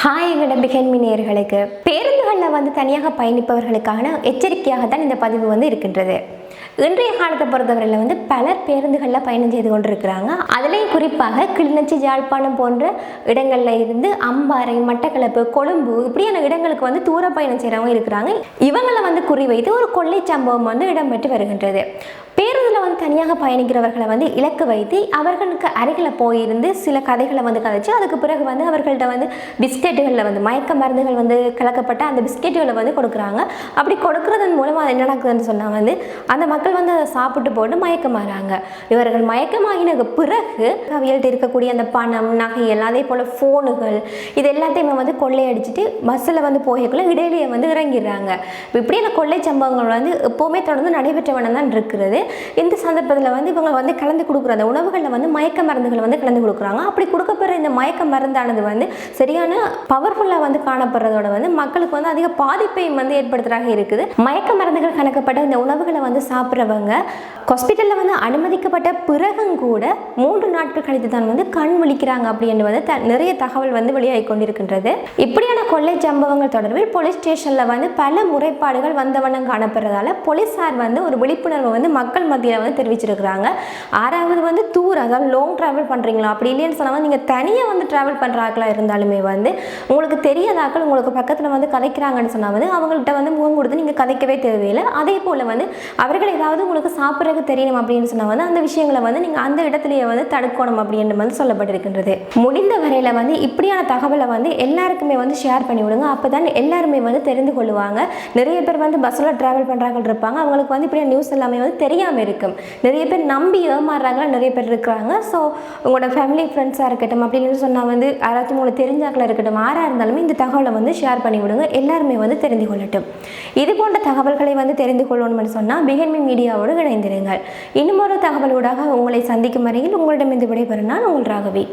Hi பிகன்மி நேயர்களுக்கு பேருந்துகளில் தனியாக பயணிப்பவர்களுக்கான எச்சரிக்கையாக தான் இந்த பதிவு இருக்கின்றது. இன்றைய காலத்தை பொறுத்தவரையில் பலர் பேருந்துகளில் பயணம் செய்து கொண்டிருக்கிறாங்க. அதுலேயும் குறிப்பாக கிளிநொச்சி, யாழ்ப்பாணம் போன்ற இடங்களில் இருந்து அம்பாறை, மட்டக்களப்பு, கொழும்பு இப்படியான இடங்களுக்கு தூர பயணம் செய்கிறவங்க இருக்கிறாங்க. இவங்களை குறிவைத்து ஒரு கொள்ளை சம்பவம் இடம்பெற்று வருகின்றது. பேருந்தில் தனியாக பயணிக்கிறவர்களை இலக்கு வைத்து அவர்களுக்கு அருகில் போயிருந்து சில கதைகளை கதைச்சு அதுக்கு பிறகு அவர்கள்ட்ட பிஸ்கெட்டுகளில் மயக்க மருந்துகள் கலக்கப்பட்ட அந்த பிஸ்கெட்டுகளை கொடுக்குறாங்க. அப்படி கொடுக்கறதன் மூலமாக என்ன நடக்குதுன்னு சொன்னால் அந்த மக்கள் அதை சாப்பிட்டு போட்டு மயக்கமாகறாங்க. இவர்கள் மயக்கமாகினதுக்கு பிறகு அவைகள்ட்ட இருக்கக்கூடிய அந்த பணம், நகைகள், அதே போல் ஃபோனுகள் இது எல்லாத்தையுமே கொள்ளையடிச்சிட்டு பஸ்ஸில் போகக்குள்ள இடையிலேயே இறங்கிடுறாங்க. இப்படியான கொள்ளை சம்பவங்கள் எப்போவுமே தொடர்ந்து நடைபெற்ற வண்ணம் தான் இருக்கிறது. இந்த சந்தர்ப்பத்தில் இவங்க கலந்து கொடுக்குற அந்த உணவுகளில் மயக்க மருந்துகள் கலந்து கொடுக்குறாங்க. அப்படி கொடுக்கப்படுற இந்த மயக்க மருந்தானது சரியான பவர்ஃபுல்லாக காணப்படுறதோட மக்களுக்கு அதிக பாதிப்பையும் ஏற்படுத்துறாங்க இருக்குது. மயக்க மருந்துகள் கணக்கப்பட்ட இந்த உணவுகளை சாப்பிட்றவங்க ஹாஸ்பிட்டலில் அனுமதிக்கப்பட்ட பிறகும் கூட 3 நாட்கள் கழித்து தான் கண் விழிக்கிறாங்க அப்படின்னு நிறைய தகவல் வெளியாகி கொண்டிருக்கின்றது. இப்படியான கொள்ளை சம்பவங்கள் தொடர்பில் போலீஸ் ஸ்டேஷனில் பல முறைப்பாடுகள் வந்தவண்ணம் காணப்படுறதால போலீஸார் ஒரு விழிப்புணர்வு மக்கள் மத்தியில் தெரிவிச்சிருக்கிறாங்க. 6வது தூரம், அதாவது லாங் ட்ராவல் பண்ணுறீங்களா, அப்படி இல்லைன்னு சொன்னால் நீங்கள் தனியாக ட்ராவல் பண்ணுறாங்களா இருந்தாலுமே உங்களுக்கு தெரியாதாக்கள் உங்களுக்கு பக்கத்தில் கதைக்கிறாங்கன்னு சொன்னால் அவங்கள்ட்ட முகம் கொடுத்து நீங்கள் கதைக்கவே தேவையில்லை. அதே போல் அவர்கள் ஏதாவது உங்களுக்கு சாப்பிட்றதுக்கு தெரியணும் அப்படின்னு சொன்னால் அந்த விஷயங்களை நீங்கள் அந்த இடத்துலையே தடுக்கணும் அப்படின்னு சொல்லப்பட்டிருக்கின்றது. முடிந்த வரையில் இப்படியான தகவலை எல்லாருக்குமே ஷேர் பண்ணி விடுங்க. அப்போ தான் எல்லாருமே தெரிந்து கொள்ளுவாங்க. நிறைய பேர் பஸ்ஸில் ட்ராவல் பண்ணுறாங்க இருப்பாங்க, அவங்களுக்கு இப்படியான நியூஸ் எல்லாமே தெரியாமல் இருக்கும். நிறைய பேர் நம்பி ஏமாறுறாங்களா நிறைய பேர் இருக்கிறாங்க. ஸோ உங்களோட ஃபேமிலி ஃப்ரெண்ட்ஸாக இருக்கட்டும் அப்படின்னு சொன்னால் யாராச்சும் உங்களுக்கு தெரிஞ்சாக்களா இருக்கட்டும், யாராக இருந்தாலுமே இந்த தகவலை ஷேர் பண்ணி விடுங்க. எல்லாருமே தெரிந்து கொள்ளட்டும். இது போன்ற தகவல்களை தெரிந்து கொள்ளணும்னு சொன்னால் பிகன்மி மீடியாவோடு இணைந்திருங்கள். இன்னும் ஒரு தகவலோடாக உங்களை சந்திக்கும் வரையில் உங்களிடமிருந்து விடைபெறும் நான் உங்கள் ராகவி.